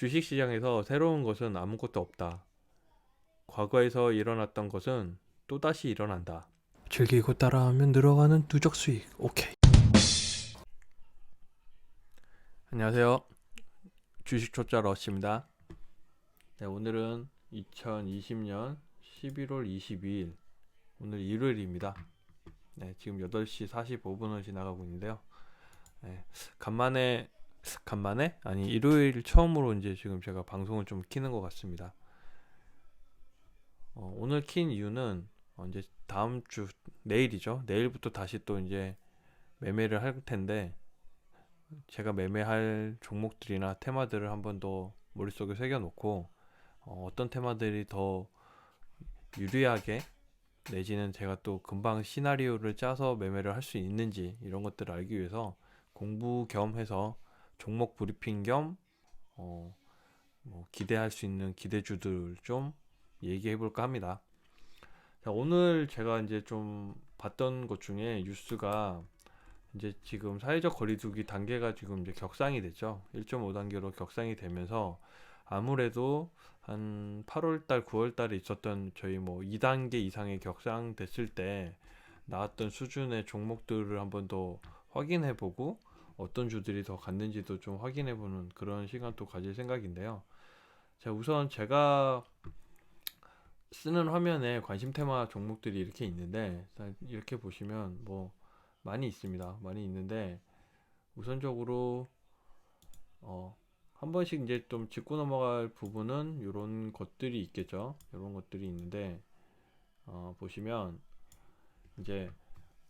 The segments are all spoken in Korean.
주식시장에서 새로운 것은 아무것도 없다. 과거에서 일어났던 것은 또다시 일어난다. 즐기고 따라하면 늘어가는 누적 수익. 오케이. 안녕하세요. 주식 초짜 러시입니다. 네, 오늘은 2020년 11월 22일, 오늘 일요일입니다. 네, 지금 8시 45분을 지나가고 있는데요. 네, 간만에? 아니, 일요일 처음으로 이제 지금 제가 방송을 좀 키는 것 같습니다. 오늘 킨 이유는 이제 다음 주 내일이죠. 내일부터 다시 또 이제 매매를 할 텐데, 제가 매매할 종목들이나 테마들을 한번 더 머릿속에 새겨놓고 어떤 테마들이 더 유리하게, 내지는 제가 또 금방 시나리오를 짜서 매매를 할 수 있는지, 이런 것들을 알기 위해서 공부 겸 해서 종목 브리핑 겸 기대할 수 있는 기대주들 좀 얘기해 볼까 합니다. 자, 오늘 제가 이제 좀 봤던 것 중에 뉴스가, 이제 지금 사회적 거리두기 단계가 지금 이제 격상이 됐죠. 1.5단계로 격상이 되면서 아무래도 한 8월달, 9월달에 있었던 저희 뭐 2단계 이상의 격상됐을 때 나왔던 수준의 종목들을 한번 더 확인해보고 어떤 주들이 더 갔는지도 좀 확인해보는 그런 시간도 가질 생각인데요. 자, 우선 제가 쓰는 화면에 관심 테마 종목들이 이렇게 있는데, 이렇게 보시면 뭐 많이 있습니다. 많이 있는데 우선적으로 한 번씩 이제 좀 짚고 넘어갈 부분은 이런 것들이 있겠죠. 이런 것들이 있는데 보시면 이제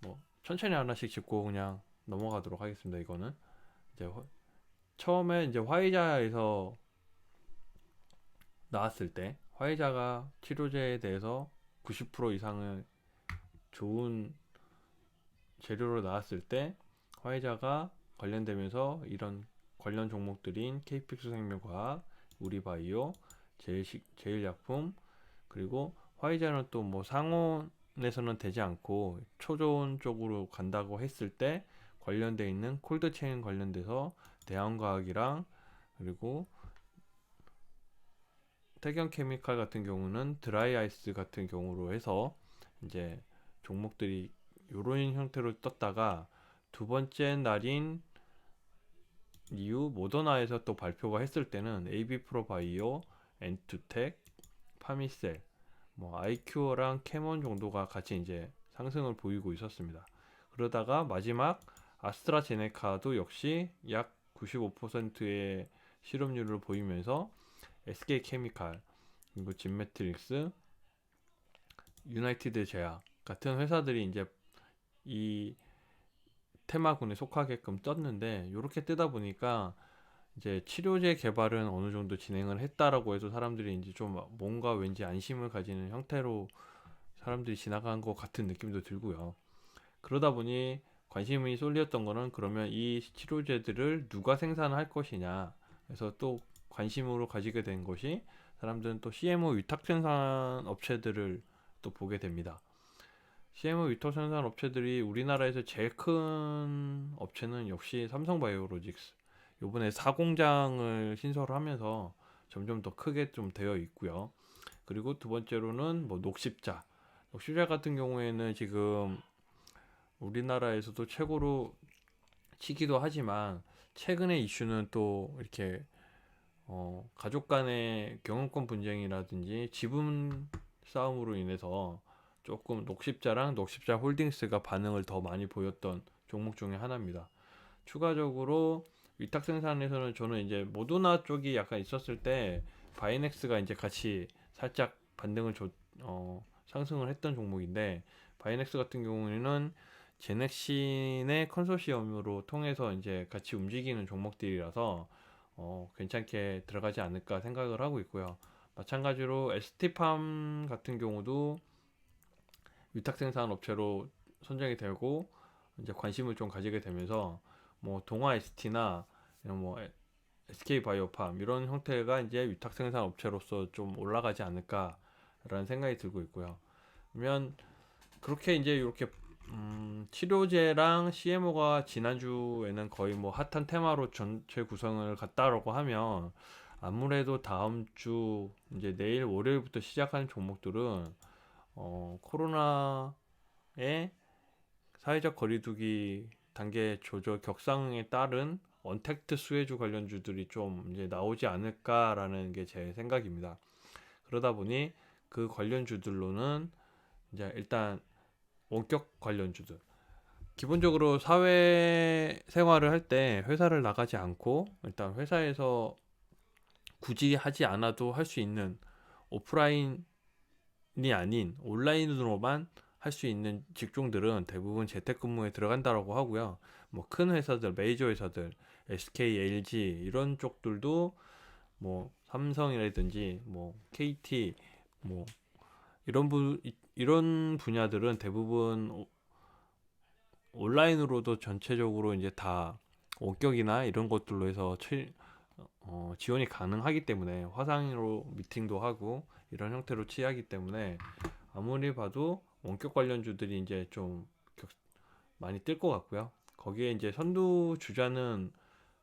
뭐 천천히 하나씩 짚고 그냥 넘어가도록 하겠습니다. 이거는 이제 처음에 이제 화이자에서 나왔을 때, 화이자가 치료제에 대해서 90% 이상을 좋은 재료로 나왔을 때 화이자가 관련되면서 이런 관련 종목들인 KPX 생명과학, 우리바이오, 제일약품, 그리고 화이자는 또 뭐 상온에서는 되지 않고 초저온 쪽으로 간다고 했을 때 관련돼 있는 콜드체인 관련돼서 대한과학이랑, 그리고 태경케미칼 같은 경우는 드라이아이스 같은 경우로 해서 이제 종목들이 요런 형태로 떴다가, 두 번째 날인 이후 모더나에서 또 발표가 했을 때는 AB프로바이오, 엔투텍, 파미셀, 뭐 아이큐어랑 캐몬 정도가 같이 이제 상승을 보이고 있었습니다. 그러다가 마지막 아스트라제네카도 역시 약 95%의 실업률을 보이면서 SK케미칼, 그리고 진매트릭스, 유나이티드 제약 같은 회사들이 이제 이 테마군에 속하게끔 떴는데, 이렇게 뜨다 보니까 이제 치료제 개발은 어느 정도 진행을 했다라고 해도 사람들이 이제 좀 뭔가 왠지 안심을 가지는 형태로 사람들이 지나간 것 같은 느낌도 들고요. 그러다 보니 관심이 쏠렸던 거는, 그러면 이 치료제들을 누가 생산할 것이냐, 그래서 또 관심으로 가지게 된 것이, 사람들은 또 CMO 위탁 생산 업체들을 또 보게 됩니다. CMO 위탁 생산 업체들이 우리나라에서 제일 큰 업체는 역시 삼성바이오로직스. 요번에 4공장을 신설하면서 점점 더 크게 좀 되어 있고요. 그리고 두 번째로는 뭐 녹십자. 녹십자 같은 경우에는 지금 우리나라에서도 최고로 치기도 하지만, 최근의 이슈는 또 이렇게 가족 간의 경영권 분쟁이라든지 지분 싸움으로 인해서 조금 녹십자랑 녹십자 홀딩스가 반응을 더 많이 보였던 종목 중에 하나입니다. 추가적으로 위탁 생산에서는 저는 이제 모더나 쪽이 약간 있었을 때 바이넥스가 이제 같이 살짝 상승을 했던 종목인데, 바이넥스 같은 경우에는 제넥신의 컨소시엄으로 통해서 이제 같이 움직이는 종목들이라서 괜찮게 들어가지 않을까 생각을 하고 있고요. 마찬가지로 ST팜 같은 경우도 위탁 생산 업체로 선정이 되고 이제 관심을 좀 가지게 되면서, 뭐 동아 ST나 뭐 SK 바이오팜 이런 형태가 이제 위탁 생산 업체로서 좀 올라가지 않을까라는 생각이 들고 있고요. 그러면 그렇게 이제 이렇게 치료제랑 CMO가 지난주에는 거의 뭐 핫한 테마로 전체 구성을 갔다라고 하면, 아무래도 다음 주 이제 내일 월요일부터 시작하는 종목들은 코로나의 사회적 거리두기 단계 조절 격상에 따른 언택트 수혜주 관련주들이 좀 이제 나오지 않을까라는 게 제 생각입니다. 그러다 보니 그 관련주들로는 이제 일단 원격 관련주들, 기본적으로 사회 생활을 할 때 회사를 나가지 않고 일단 회사에서 굳이 하지 않아도 할 수 있는 오프라인이 아닌 온라인으로만 할 수 있는 직종들은 대부분 재택근무에 들어간다라고 하고요. 뭐 큰 회사들, 메이저 회사들, SK, LG 이런 쪽들도 뭐 삼성이라든지 뭐 KT 뭐 이런 분야들은 대부분 온라인으로도 전체적으로 이제 다 원격이나 이런 것들로 해서 지원이 가능하기 때문에 화상으로 미팅도 하고 이런 형태로 취하기 때문에 아무리 봐도 원격 관련주들이 이제 좀 많이 뜰 것 같고요. 거기에 이제 선두 주자는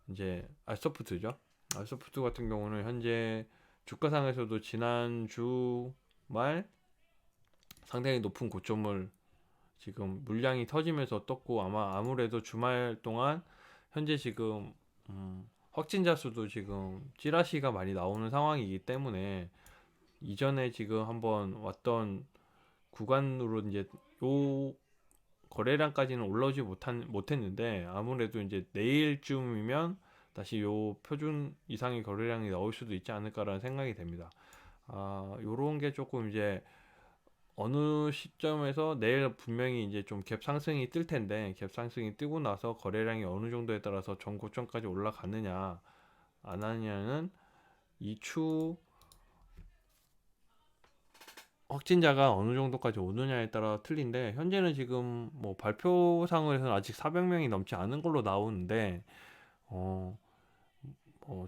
이제 알서프트죠. 알서프트 같은 경우는 현재 주가상에서도 지난 주말 상당히 높은 고점을 지금 물량이 터지면서 떴고 아마 아무래도 주말 동안 현재 지금 확진자 수도 지금 찌라시가 많이 나오는 상황이기 때문에 이전에 지금 한번 왔던 구간으로 이제 요 거래량까지는 올라오지 못했는데 아무래도 이제 내일쯤이면 다시 요 표준 이상의 거래량이 나올 수도 있지 않을까라는 생각이 됩니다. 요런 게 조금 이제 어느 시점에서 내일 분명히 이제 좀 갭 상승이 뜰 텐데 갭 상승이 뜨고 나서 거래량이 어느 정도에 따라서 전고점까지 올라가느냐 안 하느냐는 이 추 확진자가 어느 정도까지 오느냐에 따라 틀린데 현재는 지금 뭐 발표상으로는 아직 400명이 넘지 않은 걸로 나오는데 어,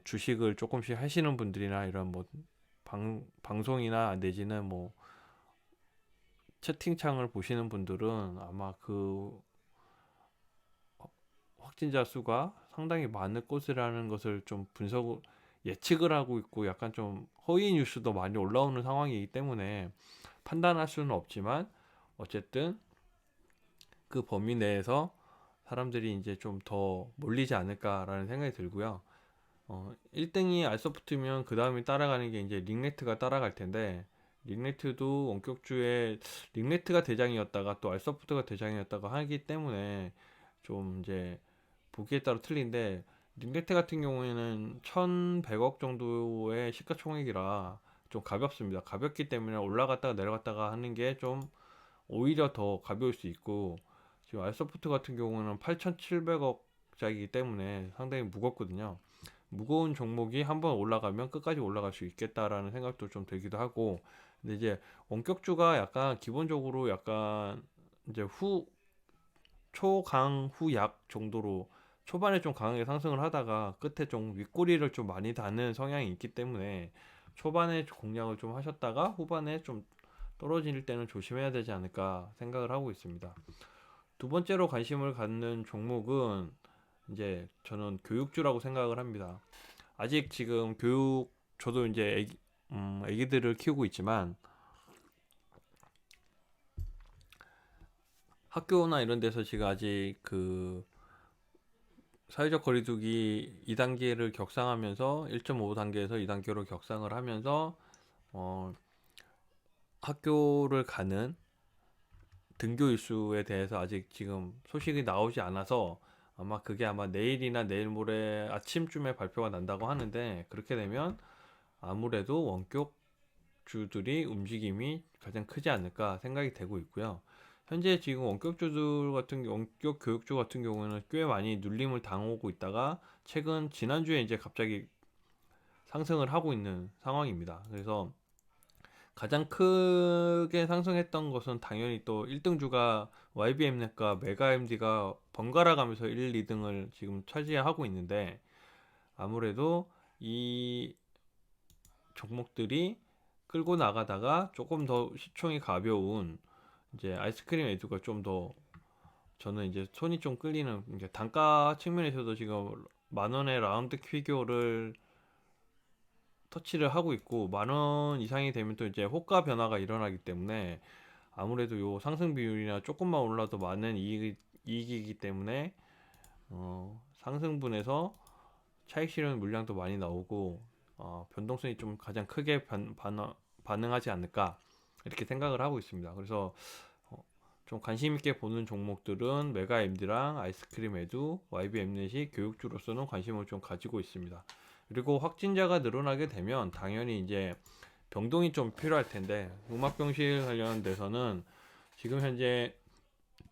주식을 조금씩 하시는 분들이나 이런 뭐 방송이나 내지는 뭐 채팅창을 보시는 분들은 아마 그 확진자 수가 상당히 많을 것이라는 것을 좀 예측을 하고 있고 약간 좀 허위 뉴스도 많이 올라오는 상황이기 때문에 판단할 수는 없지만 어쨌든 그 범위 내에서 사람들이 이제 좀 더 몰리지 않을까라는 생각이 들고요. 1등이 알소프트면 그 다음에 따라가는 게 이제 링네트가 따라갈 텐데 링네트도 원격주에 링네트가 대장이었다가 또 알소프트가 대장이었다가 하기 때문에 좀 이제 보기에 따라 틀린데 링네트 같은 경우에는 1100억 정도의 시가총액이라 좀 가볍습니다. 가볍기 때문에 올라갔다가 내려갔다가 하는 게 좀 오히려 더 가벼울 수 있고 지금 알소프트 같은 경우는 8700억짜리이기 때문에 상당히 무겁거든요. 무거운 종목이 한번 올라가면 끝까지 올라갈 수 있겠다라는 생각도 좀 들기도 하고 근데 이제 원격주가 약간 기본적으로 약간 이제 초강 후약 정도로 초반에 좀 강하게 상승을 하다가 끝에 좀 윗꼬리를 좀 많이 다는 성향이 있기 때문에 초반에 공략을 좀 하셨다가 후반에 좀 떨어질 때는 조심해야 되지 않을까 생각을 하고 있습니다. 두 번째로 관심을 갖는 종목은 이제 저는 교육주라고 생각을 합니다. 아직 지금 저도 이제 애기들을 키우고 있지만 학교나 이런 데서 지금 아직 그 사회적 거리두기 2단계를 격상하면서 1.5단계에서 2단계로 격상을 하면서 어, 학교를 가는 등교 일수에 대해서 아직 지금 소식이 나오지 않아서 아마 그게 아마 내일이나 내일 모레 아침쯤에 발표가 난다고 하는데 그렇게 되면 아무래도 원격주들이 움직임이 가장 크지 않을까 생각이 되고 있고요. 현재 지금 원격 교육주 같은 경우는 꽤 많이 눌림을 당하고 있다가 지난주에 이제 갑자기 상승을 하고 있는 상황입니다. 그래서 가장 크게 상승했던 것은 당연히 또 1등주가 YBM넷과 메가MD가 번갈아 가면서 1, 2등을 지금 차지하고 있는데 아무래도 이 종목들이 끌고 나가다가 조금 더 시총이 가벼운 이제 아이스크림 에듀가 좀 더 저는 이제 손이 좀 끌리는 이제 단가 측면에서도 지금 만 원의 라운드 피규어를 터치를 하고 있고, 10,000원 이상이 되면 또 이제 호가 변화가 일어나기 때문에 아무래도 요 상승 비율이나 조금만 올라도 많은 이익이기 때문에 상승분에서 차익 실현 물량도 많이 나오고 변동성이 좀 가장 크게 반응하지 않을까 이렇게 생각을 하고 있습니다. 그래서 좀 관심 있게 보는 종목들은 메가 MD랑 아이스크림 에두, YB엠넷이 교육주로서는 관심을 좀 가지고 있습니다. 그리고 확진자가 늘어나게 되면 당연히 이제 병동이 좀 필요할 텐데, 음압병실 관련돼서는 지금 현재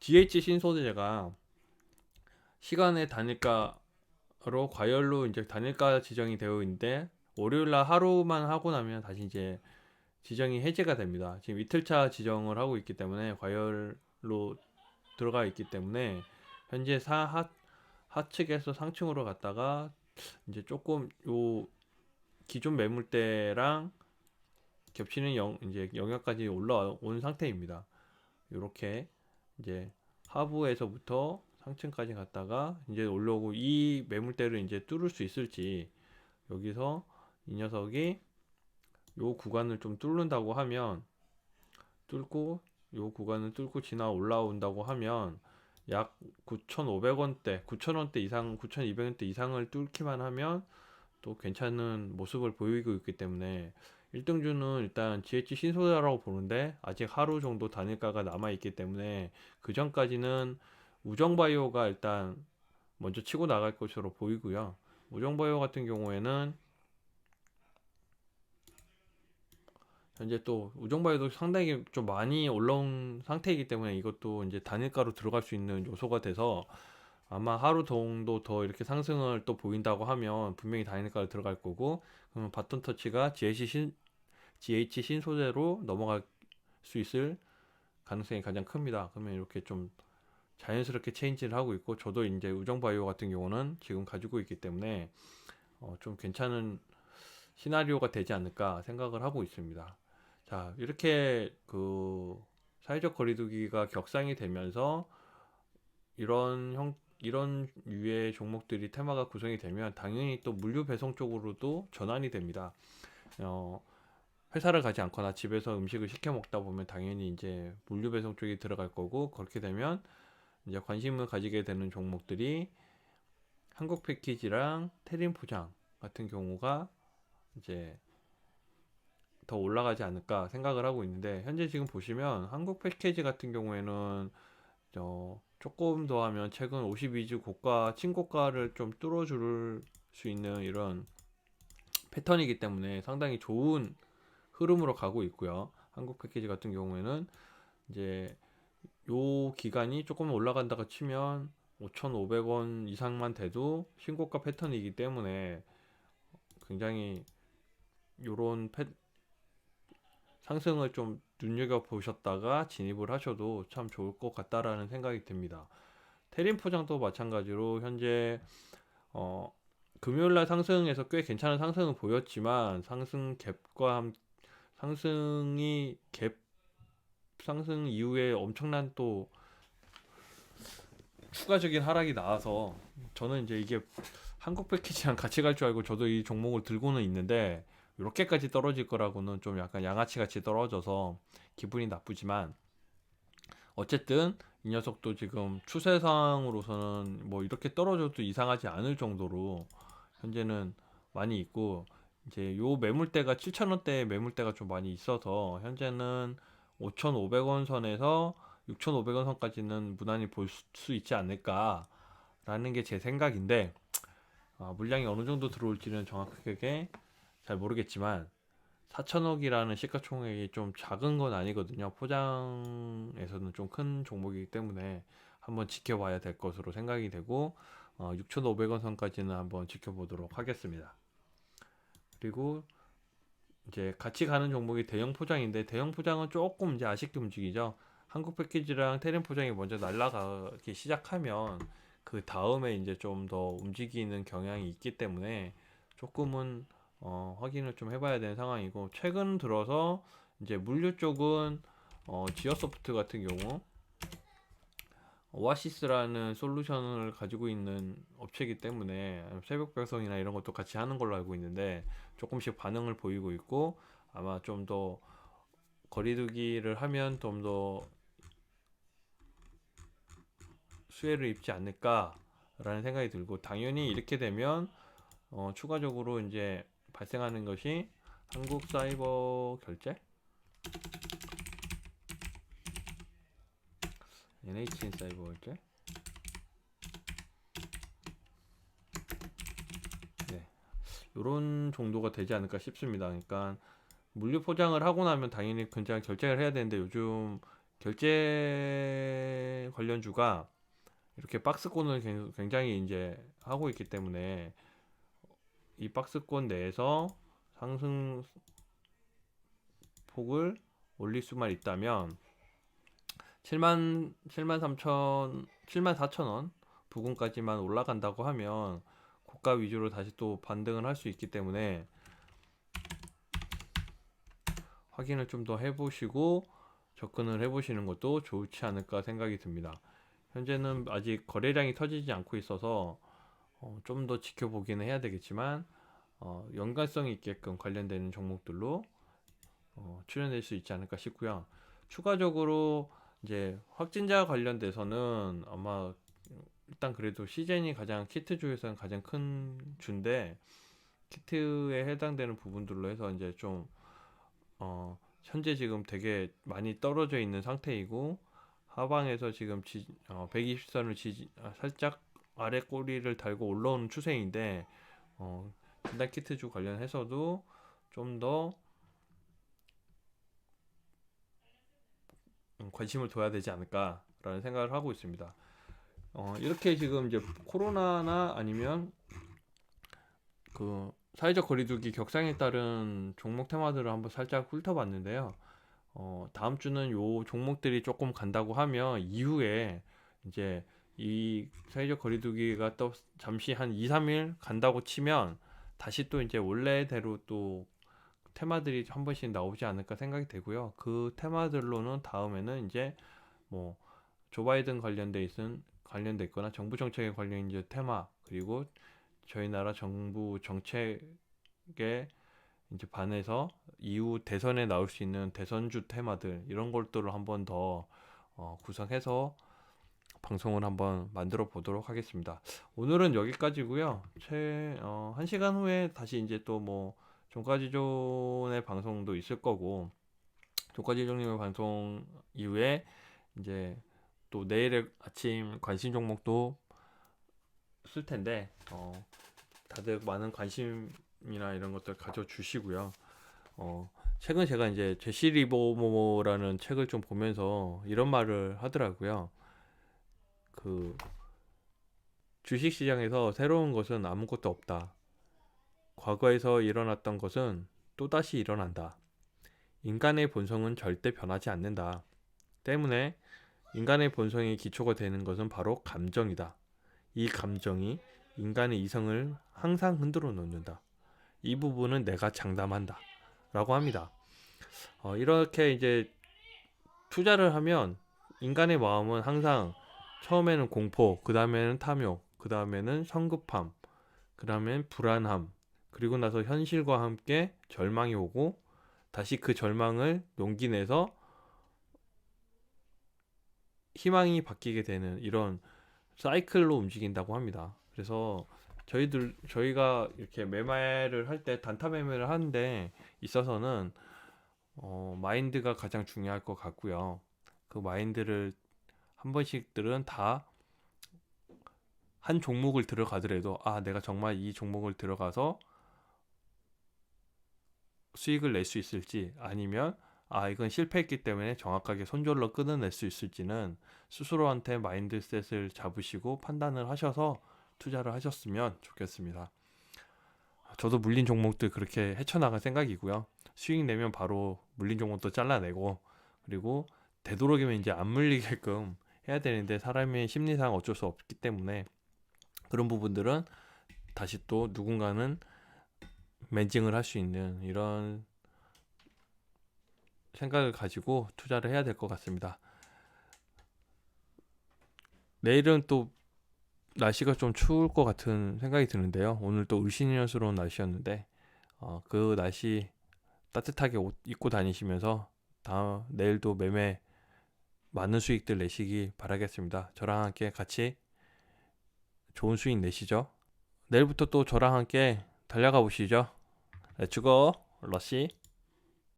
DH 신소재가 시간의 단일가로 과열로 이제 단일가 지정이 되어 있는데, 월요일 날 하루만 하고 나면 다시 이제 지정이 해제가 됩니다. 지금 이틀차 지정을 하고 있기 때문에 과열로 들어가 있기 때문에 현재 하측에서 상층으로 갔다가 이제 조금 요 기존 매물대랑 겹치는 이제 영역까지 올라온 상태입니다. 이렇게 이제 하부에서부터 상층까지 갔다가 이제 올라오고, 이 매물대를 이제 뚫을 수 있을지, 여기서 이 녀석이 요 구간을 좀 뚫는다고 하면, 뚫고 요 구간을 뚫고 지나 올라온다고 하면 약 9,500원대, 9,000원대 이상, 9,200원대 이상을 뚫기만 하면 또 괜찮은 모습을 보이고 있기 때문에 1등주는 일단 GH 신소재라고 보는데, 아직 하루 정도 단일가가 남아 있기 때문에 그 전까지는 우정바이오가 일단 먼저 치고 나갈 것으로 보이고요. 우정바이오 같은 경우에는 현재 또 우정바이오도 상당히 좀 많이 올라온 상태이기 때문에 이것도 이제 단일가로 들어갈 수 있는 요소가 돼서, 아마 하루 정도 더 이렇게 상승을 또 보인다고 하면 분명히 단일가로 들어갈 거고, 그러면 바톤 터치가 GH 신소재로 넘어갈 수 있을 가능성이 가장 큽니다. 그러면 이렇게 좀 자연스럽게 체인지를 하고 있고, 저도 이제 우정바이오 같은 경우는 지금 가지고 있기 때문에 좀 괜찮은 시나리오가 되지 않을까 생각을 하고 있습니다. 자, 이렇게 그 사회적 거리두기가 격상이 되면서 이런 유의 종목들이 테마가 구성이 되면 당연히 또 물류 배송 쪽으로도 전환이 됩니다. 어, 회사를 가지 않거나 집에서 음식을 시켜 먹다 보면 당연히 이제 물류 배송 쪽이 들어갈 거고, 그렇게 되면 이제 관심을 가지게 되는 종목들이 한국 패키지랑 태림 포장 같은 경우가 이제 더 올라가지 않을까 생각을 하고 있는데, 현재 지금 보시면 한국 패키지 같은 경우에는 조금 더 하면 최근 52주 고가 친고가를 좀 뚫어줄 수 있는 이런 패턴이기 때문에 상당히 좋은 흐름으로 가고 있고요. 한국 패키지 같은 경우에는 이제 요 기간이 조금 올라간다고 치면 5,500원 이상만 돼도 신고가 패턴이기 때문에 굉장히 요런 상승을 좀 눈여겨 보셨다가 진입을 하셔도 참 좋을 것 같다라는 생각이 듭니다. 테린 포장도 마찬가지로 현재 금요일날 상승에서 꽤 괜찮은 상승을 보였지만, 상승이 갭 상승 이후에 엄청난 또 추가적인 하락이 나와서, 저는 이제 이게 한국 패키지랑 같이 갈 줄 알고 저도 이 종목을 들고는 있는데, 이렇게까지 떨어질 거라고는 좀 약간 양아치 같이 떨어져서 기분이 나쁘지만, 어쨌든 이 녀석도 지금 추세상으로서는 뭐 이렇게 떨어져도 이상하지 않을 정도로 현재는 많이 있고, 이제 요 매물대가 7,000원대의 매물대가 좀 많이 있어서 현재는 5,500원 선에서 6,500원 선까지는 무난히 볼 수 있지 않을까라는 게 제 생각인데, 물량이 어느 정도 들어올지는 정확하게 잘 모르겠지만 4천억이라는 시가총액이 좀 작은 건 아니거든요. 포장에서는 좀 큰 종목이기 때문에 한번 지켜봐야 될 것으로 생각이 되고, 6,500원 선까지는 한번 지켜보도록 하겠습니다. 그리고 이제 같이 가는 종목이 대형 포장인데, 대형 포장은 조금 이제 아쉽게 움직이죠. 한국 패키지랑 테린 포장이 먼저 날아가기 시작하면 그 다음에 이제 좀 더 움직이는 경향이 있기 때문에 조금은 확인을 좀 해봐야 되는 상황이고, 최근 들어서 이제 물류 쪽은 지어소프트 같은 경우 오아시스라는 솔루션을 가지고 있는 업체이기 때문에 새벽 배송이나 이런 것도 같이 하는 걸로 알고 있는데 조금씩 반응을 보이고 있고 아마 좀 더 거리두기를 하면 좀 더 수혜를 입지 않을까라는 생각이 들고 당연히 이렇게 되면 추가적으로 이제 발생하는 것이 한국 사이버 결제? NHN 사이버 결제? 네. 요런 정도가 되지 않을까 싶습니다. 그러니까 물류 포장을 하고 나면 당연히 그냥 결제를 해야 되는데 요즘 결제 관련주가 이렇게 박스권을 굉장히 이제 하고 있기 때문에 이 박스권 내에서 상승폭을 올릴 수만 있다면 7만 3천 7만 4천 원 부근까지만 올라간다고 하면 고가 위주로 다시 또 반등을 할 수 있기 때문에 확인을 좀 더 해보시고 접근을 해보시는 것도 좋지 않을까 생각이 듭니다. 현재는 아직 거래량이 터지지 않고 있어서 좀 더 지켜보기는 해야 되겠지만 연관성 있게끔 관련되는 종목들로 출연될 수 있지 않을까 싶고요. 추가적으로 이제 확진자 관련돼서는 아마 일단 그래도 시젠이 가장 키트주에서는 가장 큰 주인데 키트에 해당되는 부분들로 해서 이제 좀 현재 지금 되게 많이 떨어져 있는 상태이고 하방에서 지금 120선을 살짝 아래 꼬리를 달고 올라오는 추세인데 진단 키트주 관련해서도 좀 더 관심을 둬야 되지 않을까라는 생각을 하고 있습니다. 이렇게 지금 이제 코로나나 아니면 그 사회적 거리두기 격상에 따른 종목 테마들을 한번 살짝 훑어봤는데요. 다음 주는 요 종목들이 조금 간다고 하면 이후에 이제 이 사회적 거리두기가 또 잠시 한 2, 3일 간다고 치면 다시 또 이제 원래대로 또 테마들이 한 번씩 나오지 않을까 생각이 되고요. 그 테마들로는 다음에는 이제 뭐 조 바이든 관련돼 있거나 정부 정책에 관련 이제 테마 그리고 저희 나라 정부 정책에 이제 반해서 이후 대선에 나올 수 있는 대선주 테마들 이런 것들을 한번 더 구성해서 방송을 한번 만들어 보도록 하겠습니다. 오늘은 여기까지고요. 1시간 후에 다시 이제 또 뭐 종가지존의 방송도 있을 거고 종가지존님의 방송 이후에 이제 또 내일 아침 관심 종목도 쓸 텐데 다들 많은 관심이나 이런 것들 가져주시고요. 최근 제가 이제 제시 리버모라는 책을 좀 보면서 이런 말을 하더라고요. 그 주식 시장에서 새로운 것은 아무것도 없다. 과거에서 일어났던 것은 또다시 일어난다. 인간의 본성은 절대 변하지 않는다. 때문에 인간의 본성의 기초가 되는 것은 바로 감정이다. 이 감정이 인간의 이성을 항상 흔들어 놓는다. 이 부분은 내가 장담한다. 라고 합니다. 이렇게 이제 투자를 하면 인간의 마음은 항상 처음에는 공포, 그 다음에는 탐욕, 그 다음에는 성급함, 그 다음엔 불안함, 그리고 나서 현실과 함께 절망이 오고 다시 그 절망을 용기 내서 희망이 바뀌게 되는 이런 사이클로 움직인다고 합니다. 그래서 저희가 이렇게 매매를 할 때 단타 매매를 하는데 있어서는 마인드가 가장 중요할 것 같고요. 그 마인드를 한 번씩들은 다 한 종목을 들어가더라도 내가 정말 이 종목을 들어가서 수익을 낼 수 있을지 아니면 이건 실패했기 때문에 정확하게 손절로 끊어낼 수 있을지는 스스로한테 마인드셋을 잡으시고 판단을 하셔서 투자를 하셨으면 좋겠습니다. 저도 물린 종목들 그렇게 헤쳐나갈 생각이고요. 수익 내면 바로 물린 종목도 잘라내고 그리고 되도록이면 이제 안 물리게끔 해야 되는데 사람의 심리상 어쩔 수 없기 때문에 그런 부분들은 다시 또 누군가는 매징을 할 수 있는 이런 생각을 가지고 투자를 해야 될 것 같습니다. 내일은 또 날씨가 좀 추울 것 같은 생각이 드는데요. 오늘 또 을씨년스러운 날씨였는데 그 날씨 따뜻하게 옷 입고 다니시면서 내일도 매매 많은 수익들 내시기 바라겠습니다. 저랑 함께 같이 좋은 수익 내시죠. 내일부터 또 저랑 함께 달려가 보시죠. 렛츠고 러시.